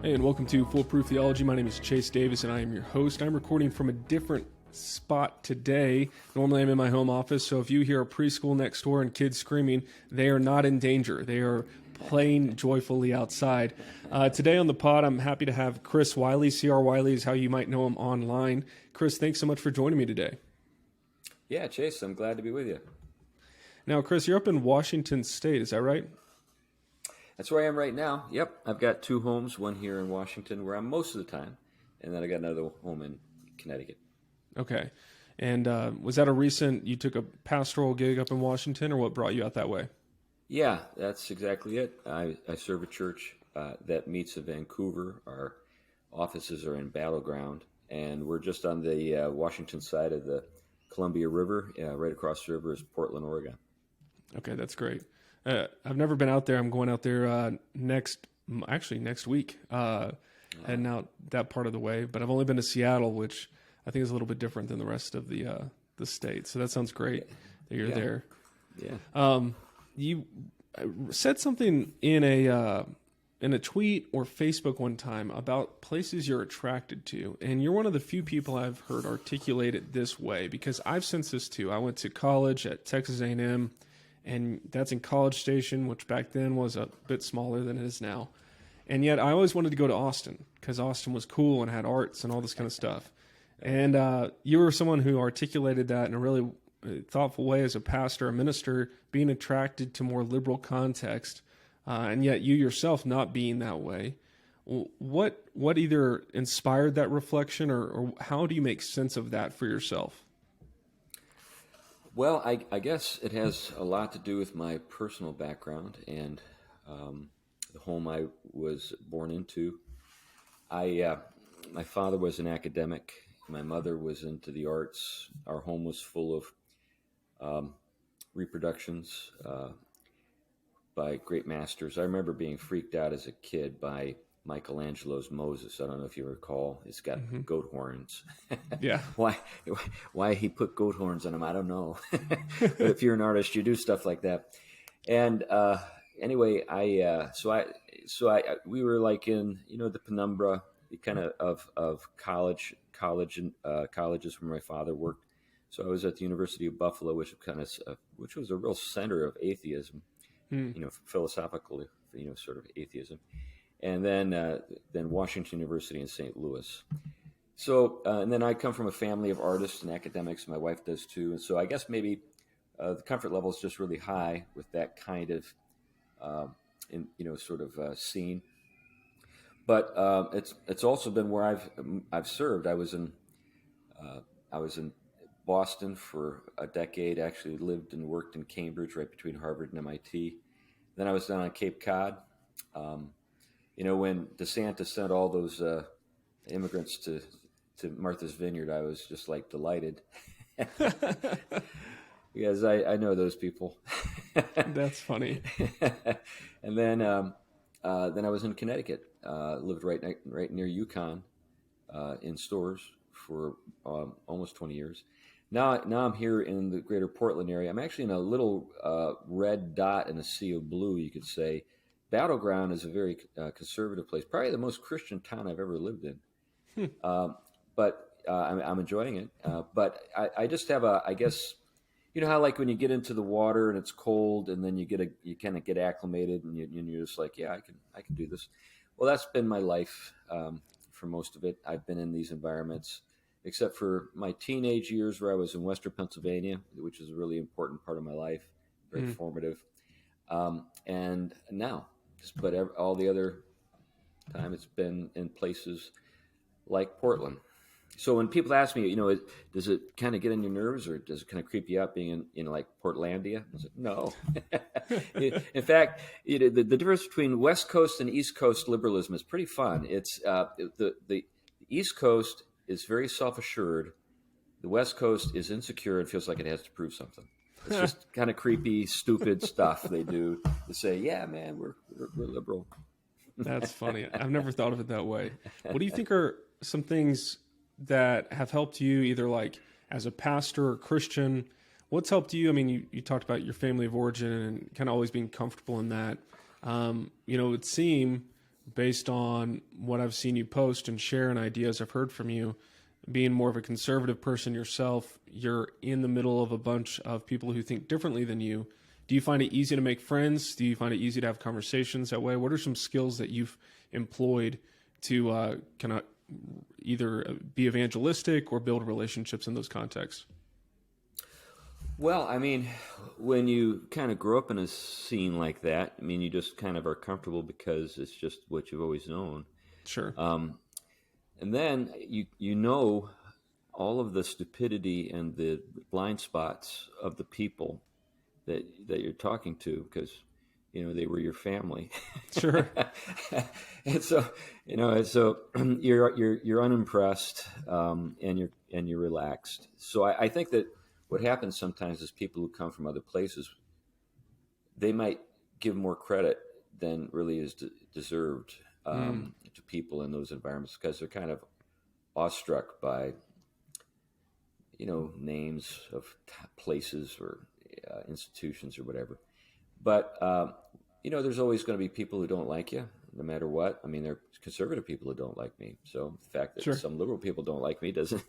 Hey, and welcome to Foolproof Theology. My name is Chase Davis, and I am your host. I'm recording from a different spot today. Normally, I'm in my home office, so if you hear a preschool next door and kids screaming, they are not in danger. They are playing joyfully outside. Today on the pod, I'm happy to have Chris Wiley. C.R. Wiley is how you might know him online. Chris, thanks so much for joining me today. Yeah, Chase, I'm glad to be with you. Now, Chris, you're up in Washington State, is that right? That's where I am right now. Yep, I've got two homes, one here in Washington where I'm most of the time, and then I got another home in Connecticut. Okay. And was that you took a pastoral gig up in Washington, or what brought you out that way? Yeah, that's exactly it. I serve a church that meets in Vancouver. Our offices are in Battleground, and we're just on the Washington side of the Columbia River. Right across the river is Portland, Oregon. Okay, that's great. I've never been out there. I'm going out there next week, heading out that part of the way. But I've only been to Seattle, which I think is a little bit different than the rest of the state. So that sounds great that you're there. Yeah. You said something in a tweet or Facebook one time about places you're attracted to, and you're one of the few people I've heard articulate it this way, because I've sensed this too. I went to college at Texas A&M. And that's in College Station, which back then was a bit smaller than it is now. And yet I always wanted to go to Austin because Austin was cool and had arts and all this kind of stuff. And you were someone who articulated that in a really thoughtful way as a pastor, a minister, being attracted to more liberal context, and yet you yourself not being that way. What either inspired that reflection, or how do you make sense of that for yourself? Well, I guess it has a lot to do with my personal background and the home I was born into. My father was an academic. My mother was into the arts. Our home was full of reproductions by great masters. I remember being freaked out as a kid by Michelangelo's Moses. I don't know if you recall. It's got goat horns. Yeah. Why he put goat horns on him, I don't know. But if you're an artist, you do stuff like that. And anyway, we were like in the penumbra kind of college and colleges where my father worked. So I was at the University of Buffalo, which was a real center of atheism, philosophically, sort of atheism. And then Washington University in St. Louis. So, and then I come from a family of artists and academics. My wife does too. And so I guess maybe the comfort level is just really high with that kind of, scene. But it's also been where I've served. I was in Boston for a decade. Actually lived and worked in Cambridge, right between Harvard and MIT. Then I was down on Cape Cod. When DeSantis sent all those immigrants to Martha's Vineyard, I was just like delighted because I know those people. That's funny. And then I was in Connecticut, lived right near Yukon, in Stores for almost 20 years. Now I'm here in the greater Portland area. I'm actually in a little red dot in a sea of blue, you could say. Battleground is a very conservative place, probably the most Christian town I've ever lived in. But I'm enjoying it. But I just have I guess, how like when you get into the water and it's cold, and then you kind of get acclimated, and you're just like, yeah, I can do this. Well, that's been my life for most of it. I've been in these environments, except for my teenage years where I was in Western Pennsylvania, which is a really important part of my life, very formative. And now. But all the other time, it's been in places like Portland. So when people ask me, does it kind of get on your nerves, or does it kind of creep you out being in like Portlandia? I said, no. In fact, the difference between West Coast and East Coast liberalism is pretty fun. It's the East Coast is very self-assured. The West Coast is insecure and feels like it has to prove something. It's just kind of creepy, stupid stuff they do to say, yeah, man, we're liberal. That's funny. I've never thought of it that way. What do you think are some things that have helped you, either like as a pastor or Christian? What's helped you? I mean, you talked about your family of origin and kind of always being comfortable in that. It would seem based on what I've seen you post and share and ideas I've heard from you, being more of a conservative person yourself, you're in the middle of a bunch of people who think differently than you. Do you find it easy to make friends? Do you find it easy to have conversations that way? What are some skills that you've employed to kind of either be evangelistic or build relationships in those contexts? Well, I mean, when you kind of grow up in a scene like that, I mean, you just kind of are comfortable because it's just what you've always known. Sure. And then you know all of the stupidity and the blind spots of the people that you're talking to, because they were your family. Sure. And so you're unimpressed, and you're relaxed. So I think that what happens sometimes is people who come from other places, they might give more credit than really is deserved to people in those environments, because they're kind of awestruck by names of places or institutions or whatever. But there's always going to be people who don't like you, no matter what. I mean, there are conservative people who don't like me. So the fact that Sure. some liberal people don't like me doesn't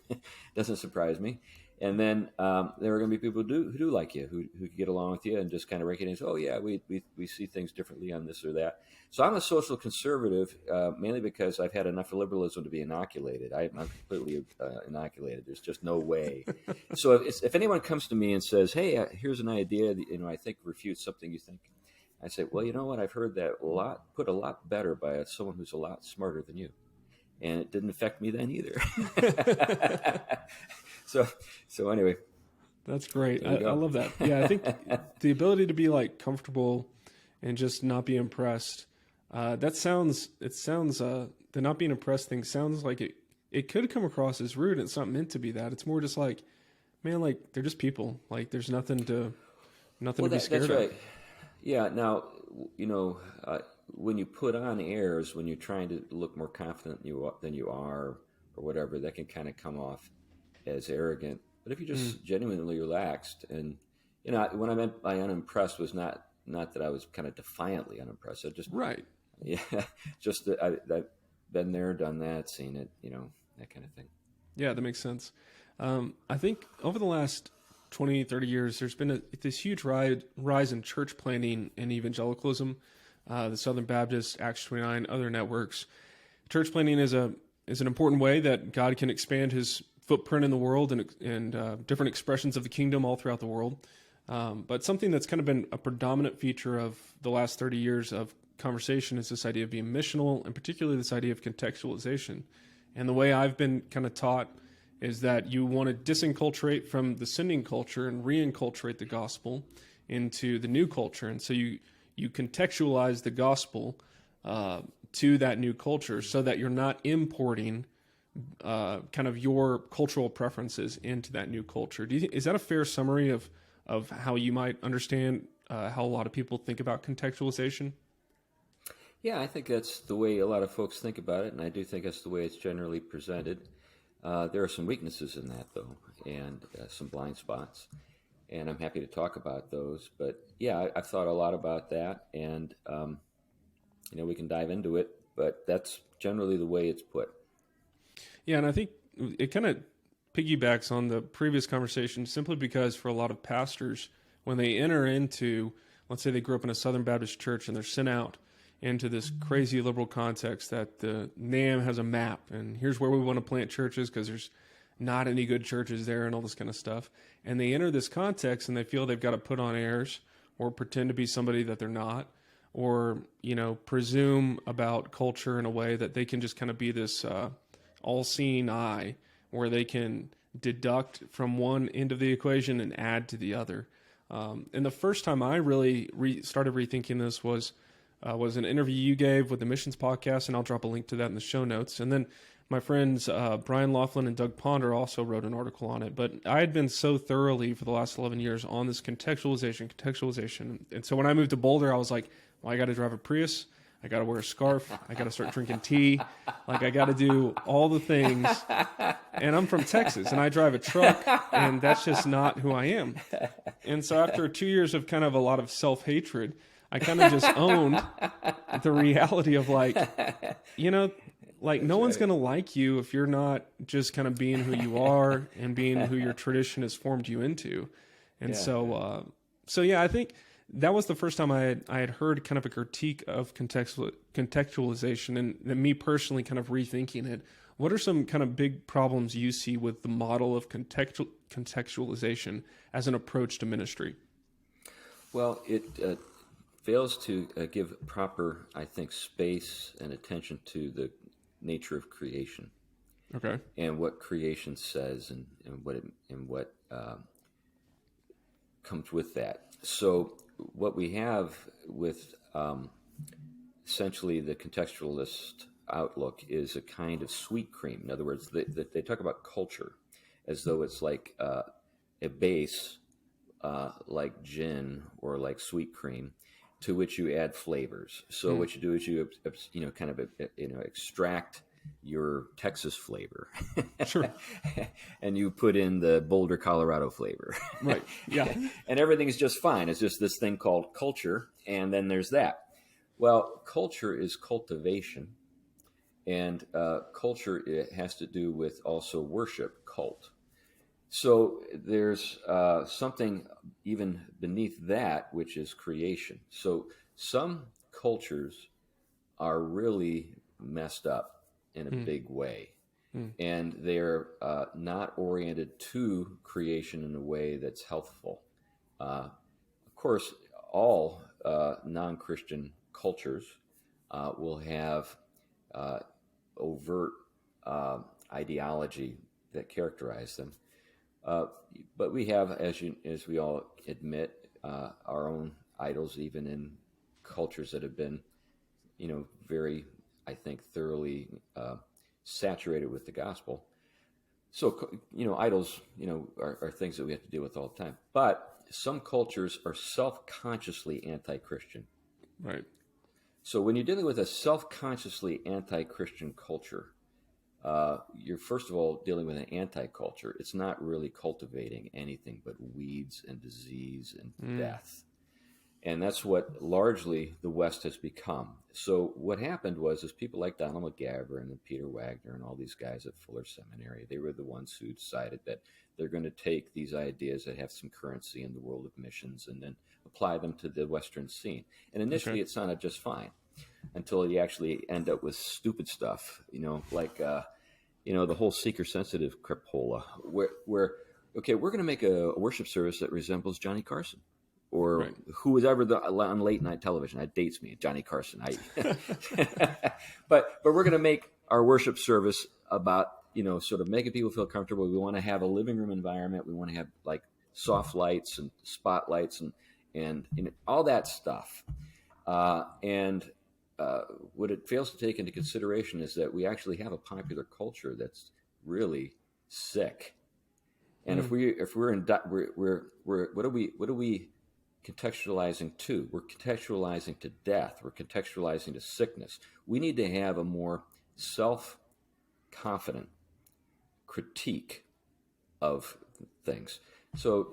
surprise me. And then there are going to be people who do like you, who can get along with you and just kind of recognize, oh yeah, we see things differently on this or that. So I'm a social conservative, mainly because I've had enough liberalism to be inoculated. I'm completely inoculated. There's just no way. So if anyone comes to me and says, hey, here's an idea that I think refutes something you think, I say, well, you know what? I've heard that put a lot better by someone who's a lot smarter than you. And it didn't affect me then either. So anyway. That's great. I love that. Yeah, I think the ability to be like comfortable and just not be impressed. The not being impressed thing sounds like it could come across as rude. It's not meant to be that. It's more just like, man, like they're just people. Like there's nothing to be scared of. That's right. Yeah. Now, when you put on airs, when you're trying to look more confident than you are, or whatever, that can kind of come off as arrogant. But if you're just genuinely relaxed, and what I meant by unimpressed was not that I was kind of defiantly unimpressed. I just right. Yeah, just that I've been there, done that, seen it, that kind of thing. Yeah, that makes sense. I think over the last 20, 30 years, there's been this huge rise in church planting and evangelicalism. The Southern Baptist, Acts 29, other networks. Church planting is an important way that God can expand His footprint in the world and different expressions of the kingdom all throughout the world. But something that's kind of been a predominant feature of the last 30 years of conversation is this idea of being missional, and particularly this idea of contextualization. And the way I've been kind of taught is that you want to disenculturate from the sending culture and reinculturate the gospel into the new culture. And so you contextualize the gospel to that new culture so that you're not importing kind of your cultural preferences into that new culture. Is that a fair summary of how you might understand how a lot of people think about contextualization? Yeah, I think that's the way a lot of folks think about it, and I do think that's the way it's generally presented. There are some weaknesses in that, though, and some blind spots, and I'm happy to talk about those. But yeah, I've thought a lot about that, and we can dive into it, but that's generally the way it's put. Yeah, and I think it kind of piggybacks on the previous conversation simply because for a lot of pastors, when they enter into, let's say they grew up in a Southern Baptist church and they're sent out into this crazy liberal context that the NAM has a map and here's where we want to plant churches because there's not any good churches there and all this kind of stuff. And they enter this context and they feel they've got to put on airs or pretend to be somebody that they're not, or, presume about culture in a way that they can just kind of be this all-seeing eye where they can deduct from one end of the equation and add to the other. And the first time I really started rethinking this was an interview you gave with the Missions Podcast, and I'll drop a link to that in the show notes. And then my friends Brian Laughlin and Doug Ponder also wrote an article on it. But I had been so thoroughly for the last 11 years on this contextualization. And so when I moved to Boulder, I was like, well, I got to drive a Prius. I got to wear a scarf. I got to start drinking tea. Like, I got to do all the things. And I'm from Texas, and I drive a truck, and that's just not who I am. And so after 2 years of kind of a lot of self-hatred, I kind of just owned the reality of like, like no one's going to like you if you're not just kind of being who you are and being who your tradition has formed you into. And so yeah, I think that was the first time I had heard kind of a critique of contextualization, and me personally kind of rethinking it. What are some kind of big problems you see with the model of contextualization as an approach to ministry? Well, it fails to give proper, I think, space and attention to the nature of creation. Okay. And what creation says, and what comes with that. So what we have with essentially the contextualist outlook is a kind of sweet cream. In other words, they talk about culture as though it's like a base, like gin or like sweet cream, to which you add flavors. So what you do is you kind of extract your Texas flavor, Sure. and you put in the Boulder, Colorado flavor, Right. Yeah. and everything is just fine. It's just this thing called culture, and then there's that. Well, culture is cultivation, and culture, it has to do with also worship, cult. So there's something even beneath that, which is creation. So some cultures are really messed up in a big way, and they're not oriented to creation in a way that's healthful. Of course, all non-Christian cultures will have overt ideology that characterize them. But we have, as we all admit, our own idols, even in cultures that have been, very, I think, thoroughly saturated with the gospel. So, idols, are things that we have to deal with all the time. But some cultures are self-consciously anti-Christian. Right. So when you're dealing with a self-consciously anti-Christian culture, you're first of all dealing with an anti-culture. It's not really cultivating anything but weeds and disease and death. And that's what largely the West has become. So what happened was people like Donald McGavran and Peter Wagner and all these guys at Fuller Seminary, they were the ones who decided that they're going to take these ideas that have some currency in the world of missions and then apply them to the Western scene. And initially it sounded just fine until you actually end up with stupid stuff, like the whole seeker-sensitive crapola, where okay, we're going to make a worship service that resembles Johnny Carson. Or who was ever on late night television. That dates me, Johnny Carson. But we're going to make our worship service about, sort of making people feel comfortable. We want to have a living room environment. We want to have like soft lights and spotlights and all that stuff. And what it fails to take into consideration is that we actually have a popular culture that's really sick. And if we're what are we contextualizing to? We're contextualizing to death. We're contextualizing to sickness. We need to have a more self-confident critique of things. So,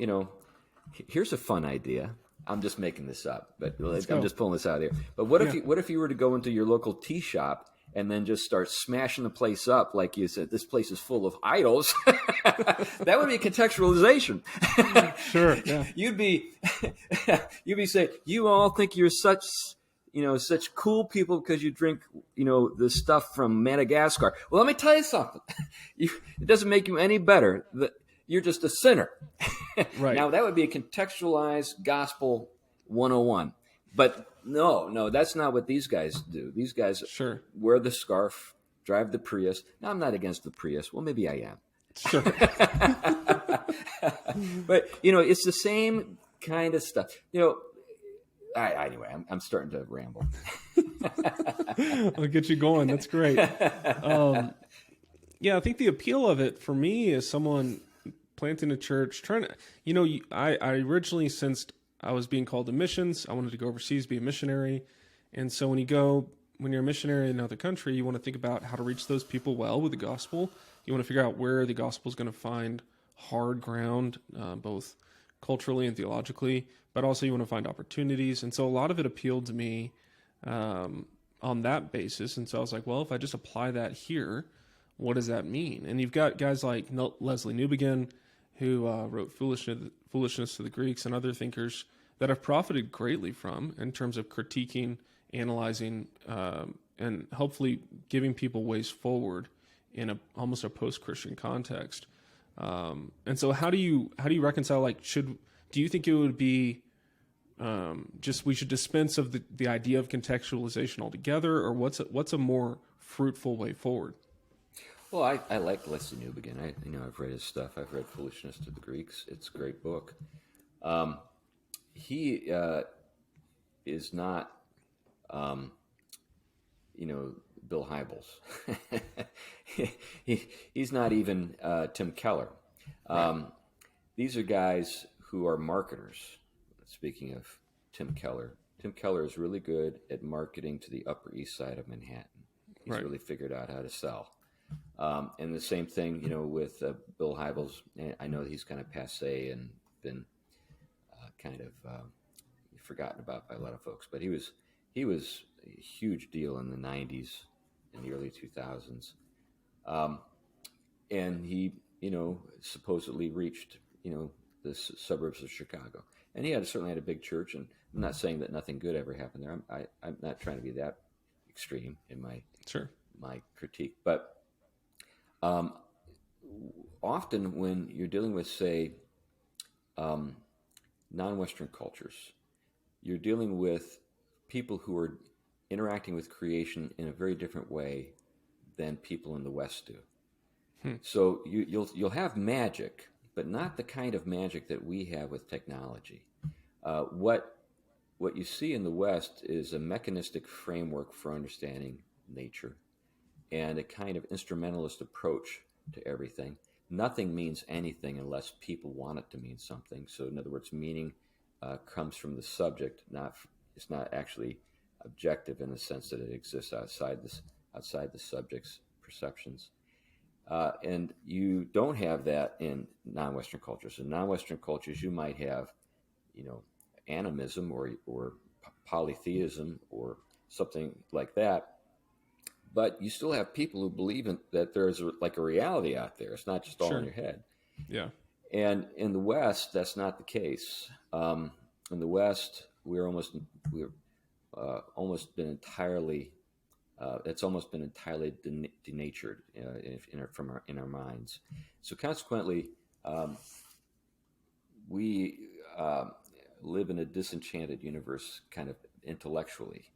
here's a fun idea. I'm just making this up, but I'm just pulling this out here. But what if you were to go into your local tea shop and then just start smashing the place up, like you said, this place is full of idols? That would be contextualization. Sure. Yeah. You'd be saying, you all think you're such cool people because you drink, the stuff from Madagascar. Well, let me tell you something. It doesn't make you any better. You're just a sinner. Right. Now, that would be a contextualized gospel 101. But no, that's not what these guys do. These guys wear the scarf, drive the Prius. Now, I'm not against the Prius. Well, maybe I am. Sure. But, it's the same kind of stuff. Anyway, I'm starting to ramble. I'll get you going. That's great. I think the appeal of it for me is someone planting a church, trying to, I originally sensed I was being called to missions. I wanted to go overseas, be a missionary. And so when you're a missionary in another country, you want to think about how to reach those people well with the gospel. You want to figure out where the gospel is going to find hard ground, both culturally and theologically, but also you want to find opportunities. And so a lot of it appealed to me on that basis. And so I was like, well, if I just apply that here, what does that mean? And you've got guys like Leslie Newbegin, who wrote Foolishness to the Greeks, and other thinkers that I've profited greatly from in terms of critiquing, analyzing, and hopefully giving people ways forward in almost a post-Christian context. And so how do you reconcile, like, do you think it would be just we should dispense of the idea of contextualization altogether, or what's a more fruitful way forward? Well, I like Leslie Newbegin. I've read his stuff. I've read Foolishness to the Greeks. It's a great book. He is not, Bill Hybels. He's not even Tim Keller. Right. These are guys who are marketers. Speaking of Tim Keller is really good at marketing to the Upper East Side of Manhattan. He's Right. really figured out how to sell. And the same thing, with Bill Hybels. I know he's kind of passé and been kind of forgotten about by a lot of folks, but he was a huge deal in the 90s and the early 2000s. And he, supposedly reached, the suburbs of Chicago. And he certainly had a big church, and I'm not saying that nothing good ever happened there. I'm not trying to be that extreme in my critique, but often when you're dealing with, say, non-Western cultures, you're dealing with people who are interacting with creation in a very different way than people in the West do. So you'll have magic, but not the kind of magic that we have with technology. What you see in the West is a mechanistic framework for understanding nature and a kind of instrumentalist approach to everything. Nothing means anything unless people want it to mean something. So in other words, meaning comes from the subject, it's not actually objective in the sense that it exists outside the subject's perceptions. And you don't have that in non-Western cultures. In non-Western cultures, you might have, animism or polytheism or something like that. But you still have people who believe that there's like a reality out there. It's not just all in your head. Yeah. And in the West, that's not the case. In the West, we've almost been entirely. It's almost been entirely denatured in our minds. So consequently, we live in a disenchanted universe, kind of intellectually.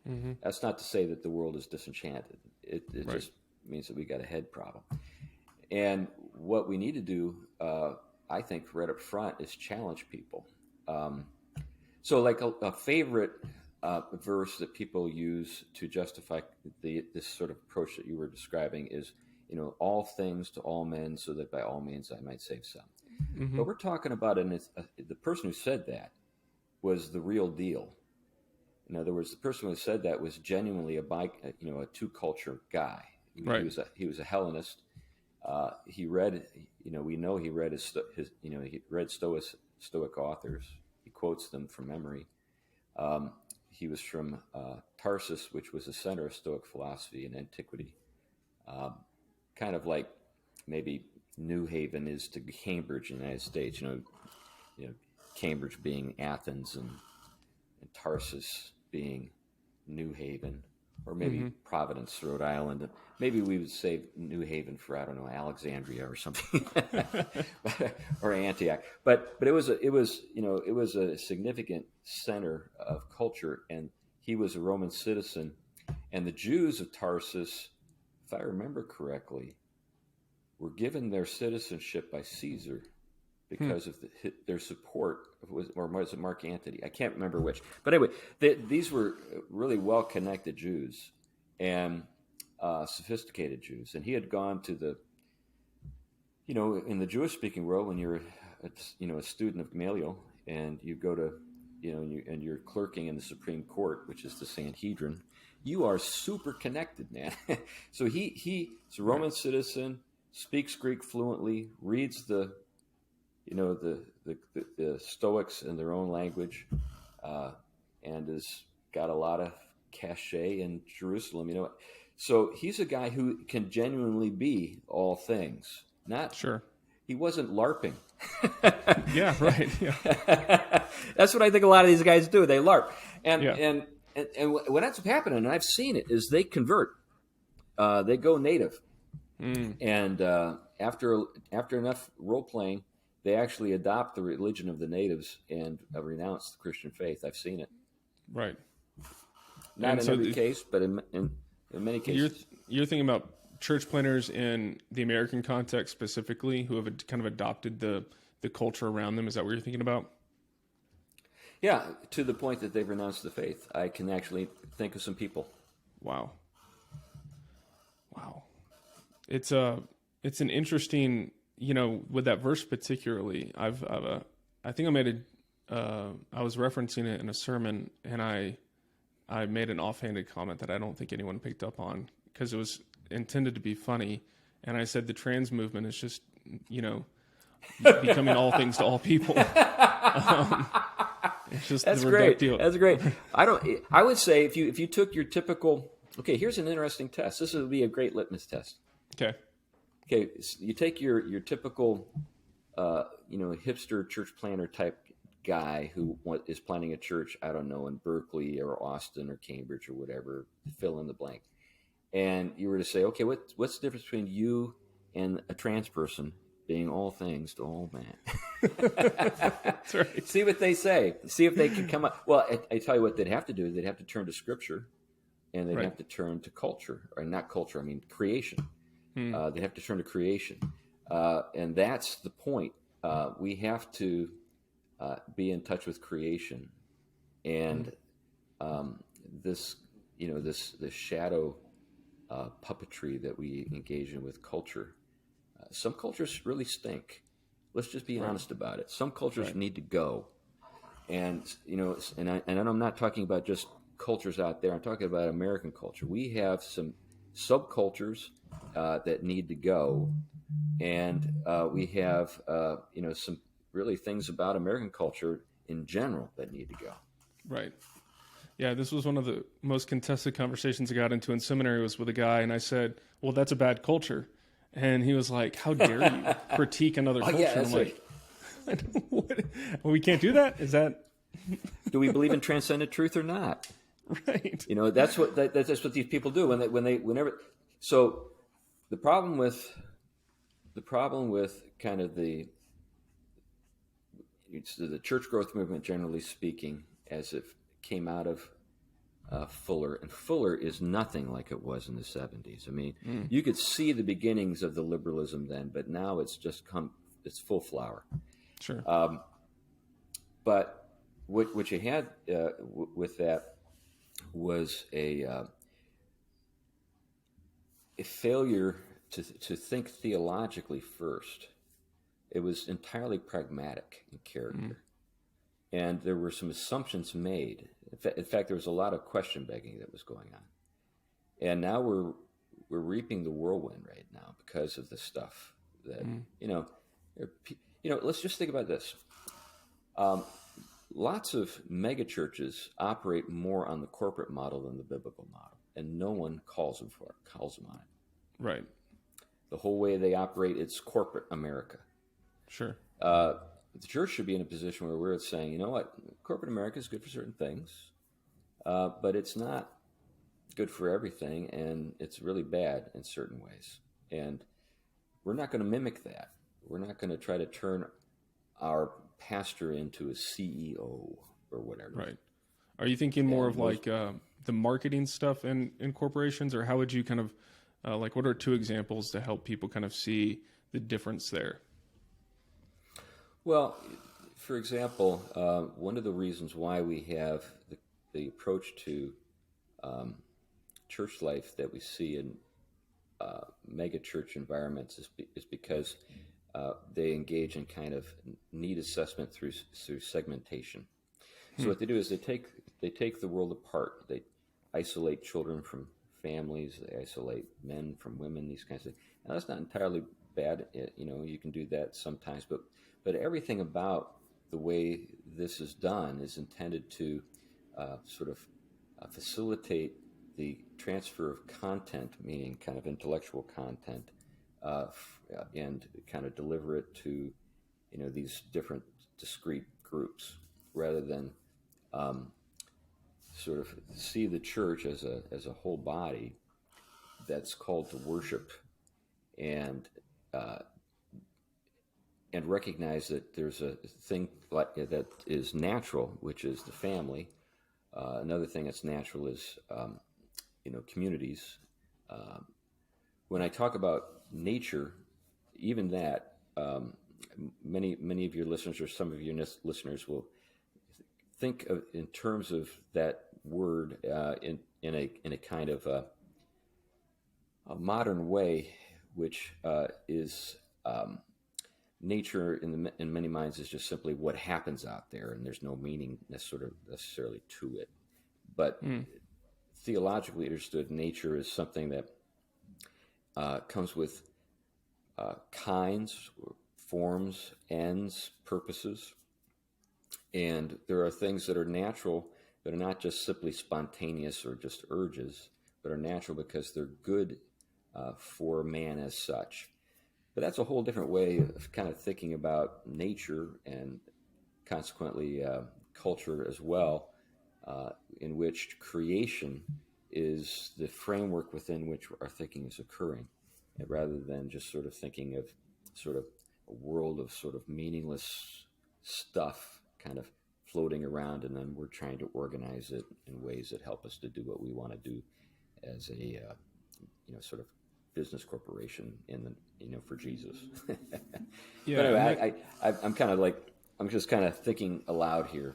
Mm-hmm. That's not to say that the world is disenchanted. It Right. just means that we got a head problem. And what we need to do, I think, right up front, is challenge people. So, like a favorite verse that people use to justify this sort of approach that you were describing is, all things to all men, so that by all means I might save some. Mm-hmm. But we're talking about the person who said that was the real deal. In other words, the person who said that was genuinely a two-culture guy. Right. He was a Hellenist. He read, we know he read he read Stoic authors. He quotes them from memory. He was from Tarsus, which was the center of Stoic philosophy in antiquity. Kind of like maybe New Haven is to Cambridge in the United States. Cambridge being Athens and Tarsus being New Haven, or maybe Providence, Rhode Island. Maybe we would say New Haven for, I don't know, Alexandria or something, or Antioch. But it was a significant center of culture, and he was a Roman citizen. And the Jews of Tarsus, if I remember correctly, were given their citizenship by Caesar because of their support, or was it Mark Antony? I can't remember which. But anyway, these were really well-connected Jews and sophisticated Jews. And he had gone to the, in the Jewish-speaking world, when you're, a student of Gamaliel, and you go to, and you're clerking in the Supreme Court, which is the Sanhedrin, you are super connected, man. So he's a Roman citizen, speaks Greek fluently, reads the the Stoics in their own language, and has got a lot of cachet in Jerusalem. So he's a guy who can genuinely be all things. Not Sure. He wasn't LARPing. Yeah, right. Yeah. That's what I think a lot of these guys do. They LARP, and Yeah. and what ends up happening, and I've seen it, is they convert. They go native, and after enough role playing, they actually adopt the religion of the natives and renounce the Christian faith. I've seen it. Right. Not And in so every case, but in many cases. You're thinking about church planners in the American context specifically who have kind of adopted the culture around them. Is that what you're thinking about? Yeah, to the point that they've renounced the faith. I can actually think of some people. Wow. It's an interesting, with that verse particularly. I think I was referencing it in a sermon, and I made an offhanded comment that I don't think anyone picked up on because it was intended to be funny. And I said the trans movement is just, becoming all things to all people. It's just That's the great. reductio. That's great. I would say if you took your typical. Okay, here's an interesting test. This would be a great litmus test. Okay. Okay, so you take your typical, hipster church planner type guy who is planning a church, I don't know, in Berkeley or Austin or Cambridge or whatever, fill in the blank. And you were to say, okay, what's the difference between you and a trans person being all things to all men? That's right. See what they say. See if they can come up. Well, I tell you what they'd have to do. They'd have to turn to Scripture, and they'd have to turn to culture, or not culture, I mean creation. They have to turn to creation. And that's the point. We have to be in touch with creation. And this shadow puppetry that we engage in with culture, some cultures really stink. Let's just be honest about it. Some cultures need to go. And, and I'm not talking about just cultures out there. I'm talking about American culture. We have some subcultures that need to go, and we have some really things about American culture in general that need to go. Right. Yeah, this was one of the most contested conversations I got into in seminary was with a guy, and I said, "Well, that's a bad culture," and he was like, "How dare you critique another culture?" Yeah, I'm like, "What? Well, we can't do that. Is that? Do we believe in transcendent truth or not?" Right. That's what these people do whenever. So the problem with kind of the church growth movement, generally speaking, as it came out of Fuller, and Fuller is nothing like it was in the 70s. I mean, you could see the beginnings of the liberalism then, but now it's just it's full flower. Sure. But what you had with that was a failure to think theologically first. It was entirely pragmatic in character, and there were some assumptions made. In fact, there was a lot of question begging that was going on, and now we're reaping the whirlwind right now because of the stuff that Let's just think about this. Lots of mega churches operate more on the corporate model than the biblical model, and no one calls them on it. Right. The whole way they operate, it's corporate America. Sure. The church should be in a position where we're saying, you know what, corporate America is good for certain things, but it's not good for everything, and it's really bad in certain ways. And we're not going to mimic that. We're not going to try to turn our pastor into a CEO or whatever. Right. Are you thinking more of like the marketing stuff in corporations, or how would you kind of what are two examples to help people kind of see the difference there? Well, for example, one of the reasons why we have the approach to church life that we see in mega church environments is because they engage in kind of need assessment through segmentation. So what they do is they take the world apart. They isolate children from families. They isolate men from women. These kinds of things. Now that's not entirely bad. You can do that sometimes, but everything about the way this is done is intended to sort of facilitate the transfer of content, meaning kind of intellectual content, and kind of deliver it to these different discrete groups, rather than sort of see the church as a whole body that's called to worship and recognize that there's a thing like that is natural, which is the family. Another thing that's natural is communities. When I talk about nature, even that, many of your listeners, or some of your listeners, will think of in terms of that word in a kind of a modern way, which is nature in many minds is just simply what happens out there, and there's no meaning necessarily to it. But theologically understood, nature is something that comes with kinds, forms, ends, purposes. And there are things that are natural that are not just simply spontaneous or just urges, but are natural because they're good for man as such. But that's a whole different way of kind of thinking about nature, and consequently culture as well, in which creation is the framework within which our thinking is occurring, rather than just sort of thinking of sort of a world of sort of meaningless stuff kind of floating around, and then we're trying to organize it in ways that help us to do what we want to do as a sort of business corporation for Jesus. Yeah. But anyway, I'm just kind of thinking aloud here.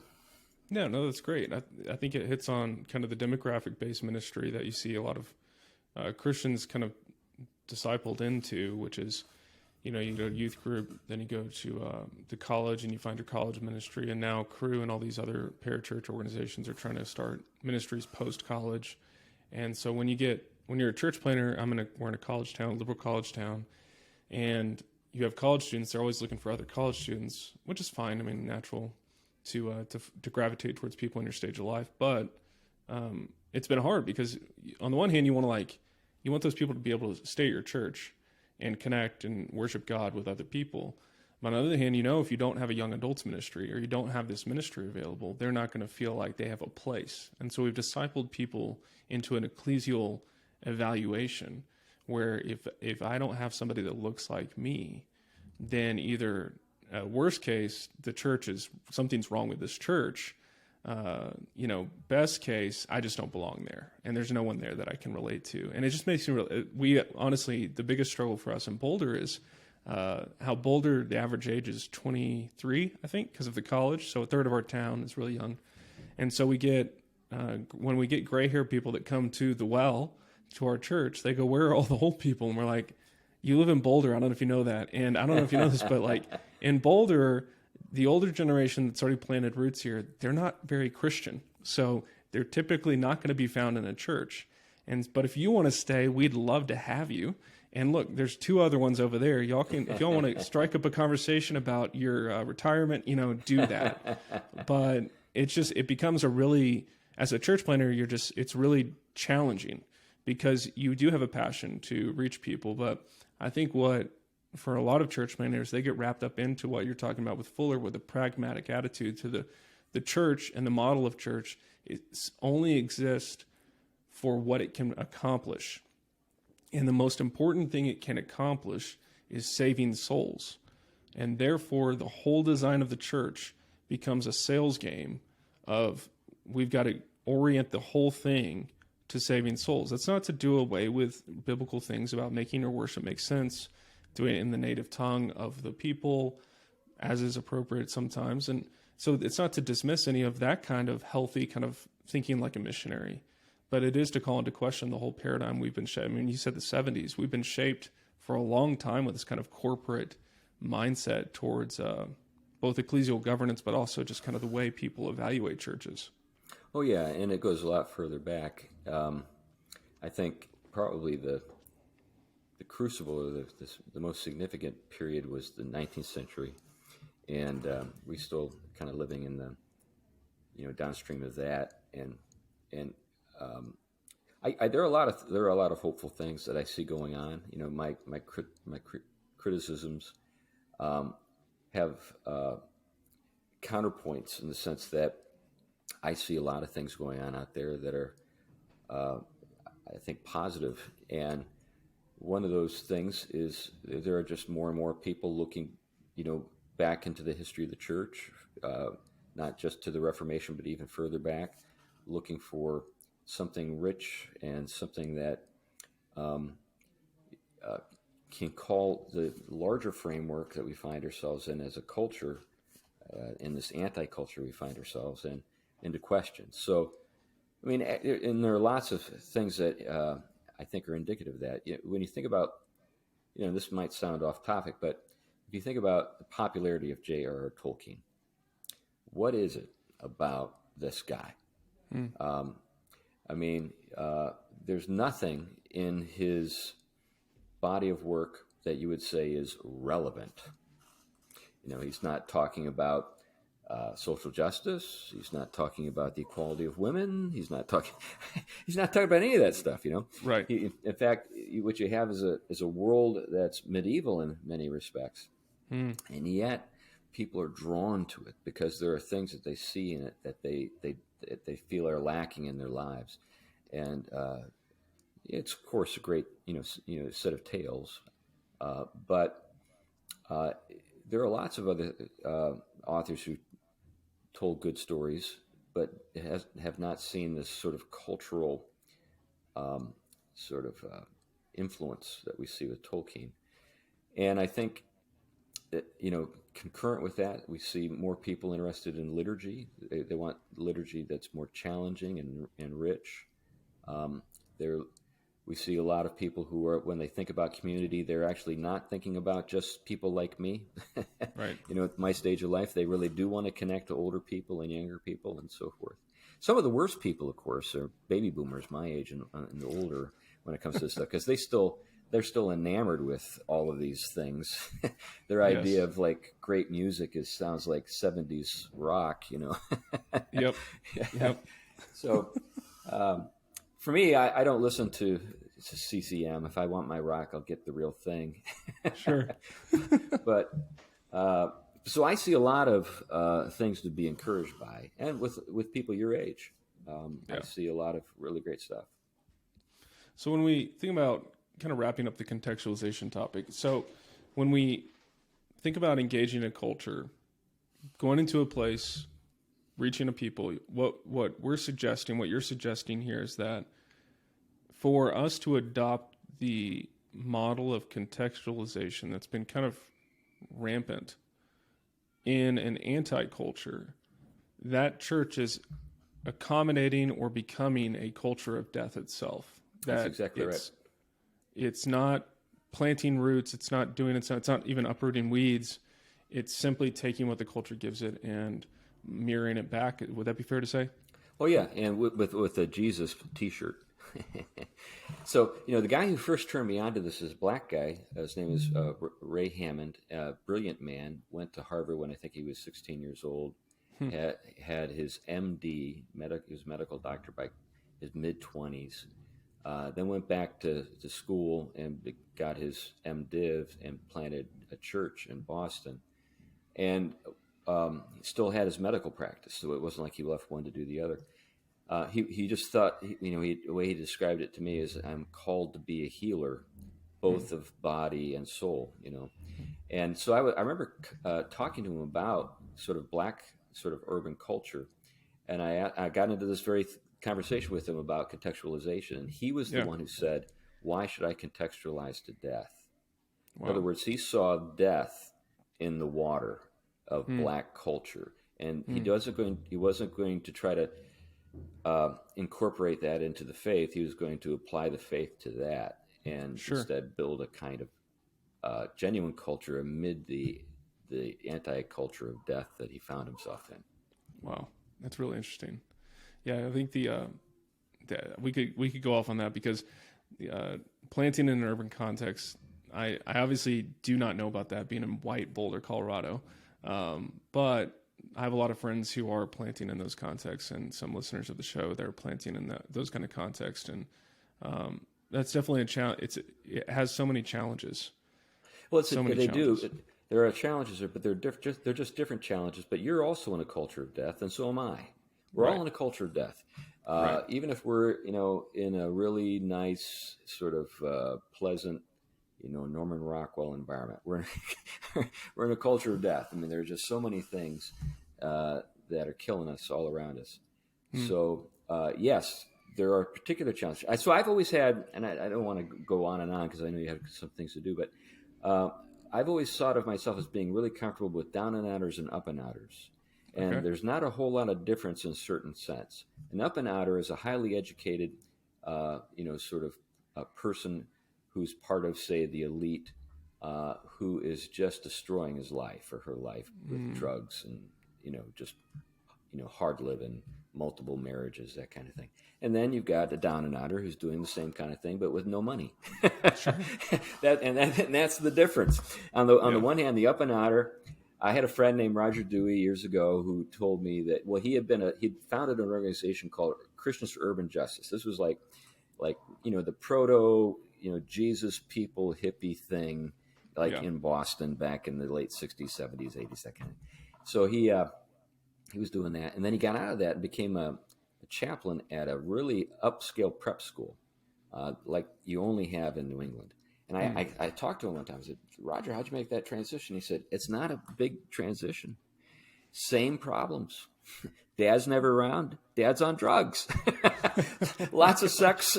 No, that's great. I think it hits on kind of the demographic-based ministry that you see a lot of Christians kind of discipled into, which is, you go to youth group, then you go to college, and you find your college ministry, and now Cru and all these other parachurch organizations are trying to start ministries post-college. And so when you're a church planner, we're in a college town, liberal college town, and you have college students. They're always looking for other college students, which is fine. I mean, natural to gravitate towards people in your stage of life. But it's been hard because on the one hand, you want those people to be able to stay at your church and connect and worship God with other people. But on the other hand, if you don't have a young adults ministry, or you don't have this ministry available, they're not going to feel like they have a place. And so we've discipled people into an ecclesial evaluation where if I don't have somebody that looks like me, then either worst case, the church something's wrong with this church. Best case, I just don't belong there, and there's no one there that I can relate to. And it just makes me honestly, the biggest struggle for us in Boulder is how Boulder, the average age is 23, I think, because of the college. So a third of our town is really young. And so we get, when we get gray hair people that come to the well, to our church, they go, "Where are all the old people?" And we're like, "You live in Boulder. I don't know if you know that." And I don't know if you know this, but like in Boulder, the older generation that's already planted roots here, they're not very Christian. So they're typically not going to be found in a church. But if you want to stay, we'd love to have you. And look, there's two other ones over there. Y'all can, if y'all want to strike up a conversation about your retirement, do that. But it becomes as a church planner, it's really challenging because you do have a passion to reach people. But I think for a lot of church planners, they get wrapped up into what you're talking about with Fuller, with a pragmatic attitude to the church, and the model of church only exists for what it can accomplish. And the most important thing it can accomplish is saving souls. And therefore, the whole design of the church becomes a sales game of we've got to orient the whole thing to saving souls. That's not to do away with biblical things about making your worship make sense, doing it in the native tongue of the people, as is appropriate sometimes. And so it's not to dismiss any of that kind of healthy kind of thinking like a missionary, but it is to call into question the whole paradigm we've been shaped. I mean, you said the 70s. We've been shaped for a long time with this kind of corporate mindset towards both ecclesial governance, but also just kind of the way people evaluate churches. Oh, yeah, and it goes a lot further back. I think probably the the crucible, or the most significant period was the 19th century, and we still kind of living in the downstream of that, and there are a lot of hopeful things that I see going on. My criticisms have counterpoints in the sense that I see a lot of things going on out there that are, I think, positive. And one of those things is there are just more and more people looking, back into the history of the church, not just to the Reformation, but even further back, looking for something rich and something that can call the larger framework that we find ourselves in as a culture, in this anti-culture we find ourselves in, into question. So, I mean, and there are lots of things that I think are indicative of that. When you think about, this might sound off topic, but if you think about the popularity of J.R.R. Tolkien, what is it about this guy? I mean, there's nothing in his body of work that you would say is relevant. He's not talking about social justice. He's not talking about the equality of women. He's not talking about any of that stuff. Right. In fact, what you have is a world that's medieval in many respects, and yet people are drawn to it because there are things that they see in it that they feel are lacking in their lives, and it's of course a great set of tales, but there are lots of other authors who told good stories, but have not seen this sort of cultural influence that we see with Tolkien. And I think that, concurrent with that, we see more people interested in liturgy. They want liturgy that's more challenging and rich. We see a lot of people who are, when they think about community, they're actually not thinking about just people like me. Right. At my stage of life, they really do want to connect to older people and younger people and so forth. Some of the worst people, of course, are baby boomers my age and older when it comes to this stuff, because they're still enamored with all of these things. Their idea of like great music sounds like 70s rock, Yep. So for me, I don't listen to CCM. If I want my rock, I'll get the real thing. Sure. But so I see a lot of things to be encouraged by, and with people your age, I see a lot of really great stuff. So when we think about kind of wrapping up the contextualization topic, so when we think about engaging a culture, going into a place, reaching a people, what we're suggesting, what you're suggesting here is that for us to adopt the model of contextualization that's been kind of rampant in an anti-culture, that church is accommodating or becoming a culture of death itself. That's exactly right. It's not planting roots. It's not even uprooting weeds. It's simply taking what the culture gives it and mirroring it back. Would that be fair to say? Oh yeah, and with a Jesus T-shirt. So the guy who first turned me on to this is a black guy. His name is Ray Hammond. Brilliant man. Went to Harvard when I think he was 16 years old. Had his MD. He was a medical doctor by his mid-20s. Then went back to school and got his MDiv and planted a church in Boston. And he still had his medical practice, so it wasn't like he left one to do the other. He just thought, the way he described it to me is, I'm called to be a healer, both of body and soul, And so I remember talking to him about sort of black, sort of urban culture. And I got into this very conversation with him about contextualization. And he was the one who said, why should I contextualize to death? Wow. In other words, he saw death in the water of black culture. And he wasn't going to try to incorporate that into the faith. He was going to apply the faith to that and instead build a kind of genuine culture amid the anti-culture of death that he found himself in. Wow, that's really interesting. Yeah, I think we could go off on that, because planting in an urban context, I obviously do not know about that being in white Boulder, Colorado. But I have a lot of friends who are planting in those contexts, and some listeners of the show, they're planting in those kind of contexts. And that's definitely a challenge. It has so many challenges. Well, So many they challenges. do. There are challenges there, but they're just different challenges. But you're also in a culture of death, and so am I. We're all Right. in a culture of death. Right. Even if we're, in a really nice, sort of pleasant, Norman Rockwell environment, we're in a culture of death. I mean, there are just so many things that are killing us all around us. So, yes, there are particular challenges. So I've always had, and I don't want to go on and on because I know you have some things to do, but I've always thought of myself as being really comfortable with down and outers and up and outers. And Okay. there's not a whole lot of difference in a certain sense. An up and outer is a highly educated, sort of a person who's part of, say, the elite, who is just destroying his life or her life with drugs and, just, hard living, multiple marriages, that kind of thing. And then you've got a down and outer who's doing the same kind of thing, but with no money. And that's the difference. On the one hand, the up and outer. I had a friend named Roger Dewey years ago who told me that, well, he'd founded an organization called Christians for Urban Justice. This was like the proto Jesus people hippie thing, in Boston back in the late 60s, 70s, 80s, that kind of thing. So he was doing that, and then he got out of that and became a chaplain at a really upscale prep school, like you only have in New England. And I talked to him one time. I said, Roger, how'd you make that transition? He said, it's not a big transition. Same problems. Dad's never around. Dad's on drugs. Lots of sex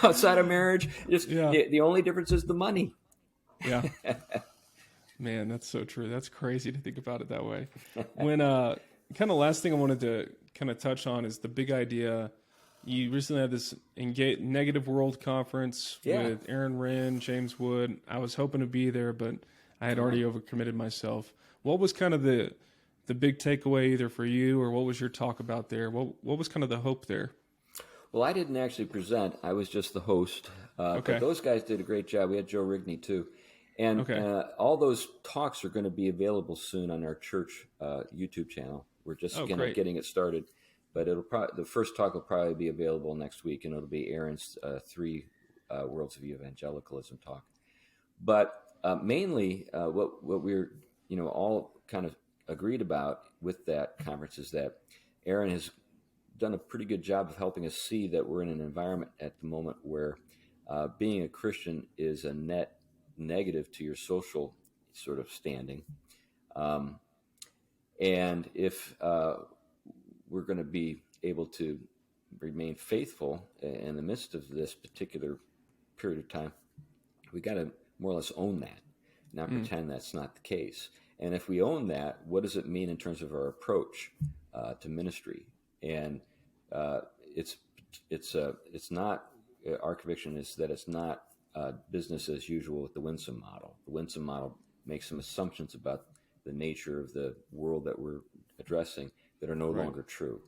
outside of marriage. The only difference is the money. Yeah. Man, that's so true. That's crazy to think about it that way. When kind of last thing I wanted to kind of touch on is the big idea. You recently had this Negative World Conference with Aaron Wren, James Wood. I was hoping to be there, but I had already overcommitted myself. What was kind of the big takeaway either for you, or what was your talk about there? What was kind of the hope there? Well, I didn't actually present. I was just the host. Okay. But those guys did a great job. We had Joe Rigney, too. And all those talks are going to be available soon on our church YouTube channel. We're just getting it started. But the first talk will probably be available next week, and it'll be Aaron's 3 Worlds of Evangelicalism talk. But mainly, what we're all kind of agreed about with that conference is that Aaron has done a pretty good job of helping us see that we're in an environment at the moment where being a Christian is a net negative to your social sort of standing, and if we're going to be able to remain faithful in the midst of this particular period of time, we got to more or less own that, not pretend that's not the case. And if we own that, what does it mean in terms of our approach to ministry? And it's not, our conviction is that it's not business as usual with the Winsome model. The Winsome model makes some assumptions about the nature of the world that we're addressing that are no longer true.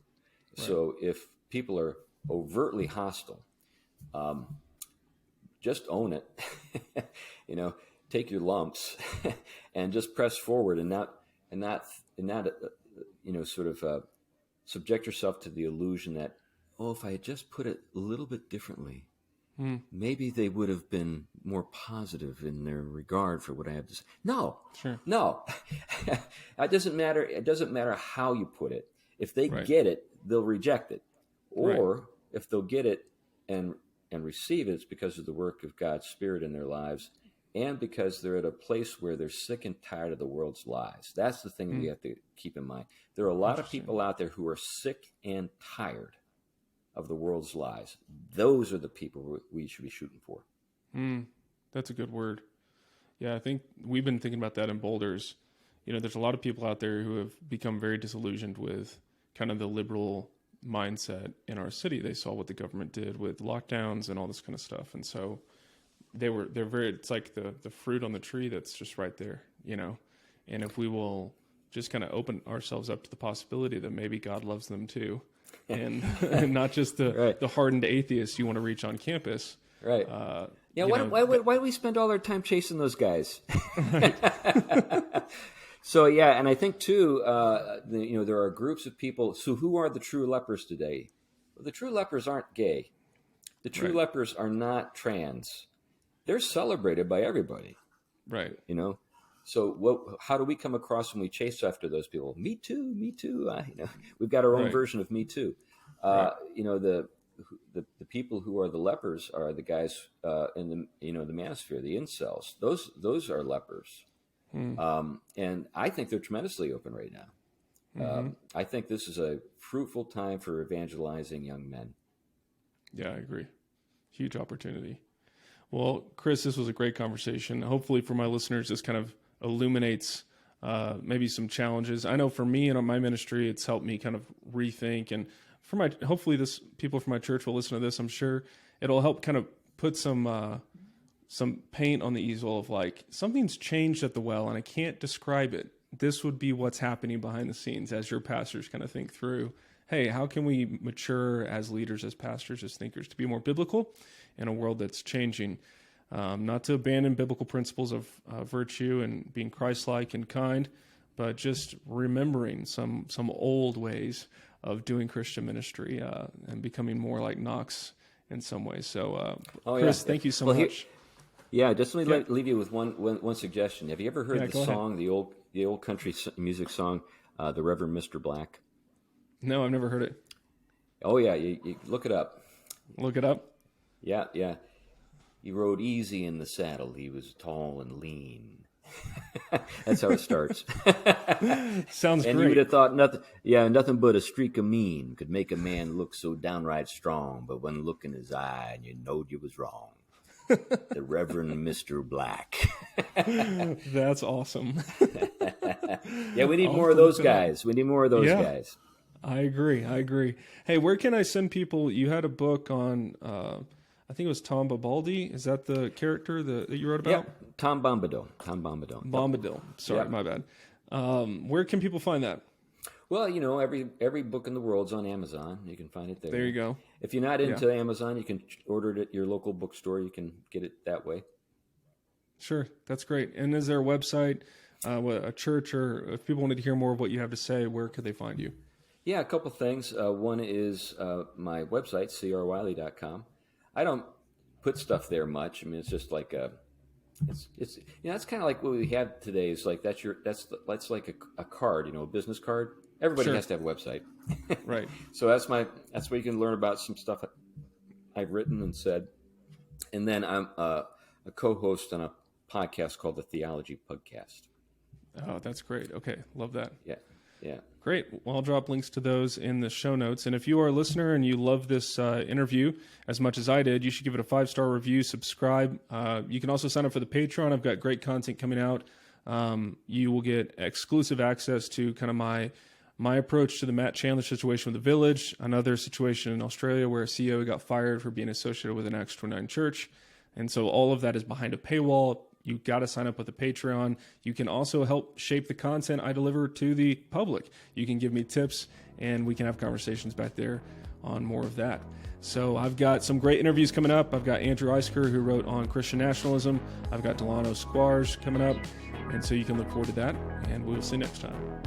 Right. So if people are overtly hostile, just own it. Take your lumps and just press forward, and not subject yourself to the illusion that, if I had just put it a little bit differently, maybe they would have been more positive in their regard for what I have to say. No. It doesn't matter. It doesn't matter how you put it. If they get it, they'll reject it. Or if they'll get it and receive it, it's because of the work of God's Spirit in their lives, and because they're at a place where they're sick and tired of the world's lies. That's the thing that we have to keep in mind. There are a lot of people out there who are sick and tired of the world's lies. Those are the people we should be shooting for. That's a good word. Yeah, I think we've been thinking about that in Boulders. There's a lot of people out there who have become very disillusioned with kind of the liberal mindset in our city. They saw what the government did with lockdowns and all this kind of stuff. And so it's like the fruit on the tree that's just right there, and if we will just kind of open ourselves up to the possibility that maybe God loves them too, and not just the hardened atheists you want to reach on campus, Right. Yeah. Why do we spend all our time chasing those guys? So yeah, and I think too, there are groups of people. So who are the true lepers today? Well, the true lepers aren't gay. The true lepers are not trans. They're celebrated by everybody. Right. So how do we come across when we chase after those people? Me too. We've got our own version of Me Too. The people who are the lepers are the guys in the manosphere, the incels. Those are lepers. And I think they're tremendously open right now. I think this is a fruitful time for evangelizing young men. Yeah, I agree. Huge opportunity. Well, Chris, this was a great conversation. Hopefully for my listeners, this kind of illuminates maybe some challenges. I know for me and on my ministry, it's helped me kind of rethink. And hopefully people from my church will listen to this. I'm sure it'll help kind of put some paint on the easel of like, something's changed at the well and I can't describe it. This would be what's happening behind the scenes as your pastors kind of think through, hey, how can we mature as leaders, as pastors, as thinkers to be more biblical in a world that's changing? Not to abandon biblical principles of virtue and being Christ-like and kind, but just remembering some old ways of doing Christian ministry and becoming more like Knox in some ways. So, Chris, thank you so much. Just let me leave you with one suggestion. Have you ever heard the song, the old country music song, "The Reverend Mr. Black"? No, I've never heard it. Oh yeah, you look it up. Look it up. Yeah. He rode easy in the saddle. He was tall and lean. That's how it starts. Sounds and great. You would have thought nothing but a streak of mean could make a man look so downright strong. But when look in his eye, and you knowed you was wrong. The Reverend Mr. Black. That's awesome. Yeah, we need more of those guys. We need more of those guys. I agree. Hey, where can I send people? You had a book on, I think it was Tom Bombadil. Is that the character that you wrote about? Yeah, Tom Bombadil. Bombadil. Sorry, my bad. Where can people find that? Well, every book in the world's on Amazon. You can find it there. There you go. If you're not into Amazon, you can order it at your local bookstore. You can get it that way. Sure, that's great. And is there a website, a church, or if people wanted to hear more of what you have to say, where could they find you? Yeah, a couple things. One is my website, crwiley.com. I don't put stuff there much. I mean, it's just like it's kind of like what we have today. Is like that's like a card, a business card. Everybody has to have a website, right? So that's where you can learn about some stuff I've written and said. And then I'm a co-host on a podcast called the Theology Podcast. Oh, that's great. Okay, love that. Yeah. Great. Well, I'll drop links to those in the show notes. And if you are a listener and you love this interview as much as I did, you should give it a 5-star review, subscribe. You can also sign up for the Patreon. I've got great content coming out. You will get exclusive access to kind of my approach to the Matt Chandler situation with the Village, another situation in Australia where a CEO got fired for being associated with an Acts 29 church. And so all of that is behind a paywall. You got to sign up with the Patreon. You can also help shape the content I deliver to the public. You can give me tips, and we can have conversations back there on more of that. So I've got some great interviews coming up. I've got Andrew Eisker, who wrote on Christian nationalism. I've got Delano Squires coming up, and so you can look forward to that, and we'll see you next time.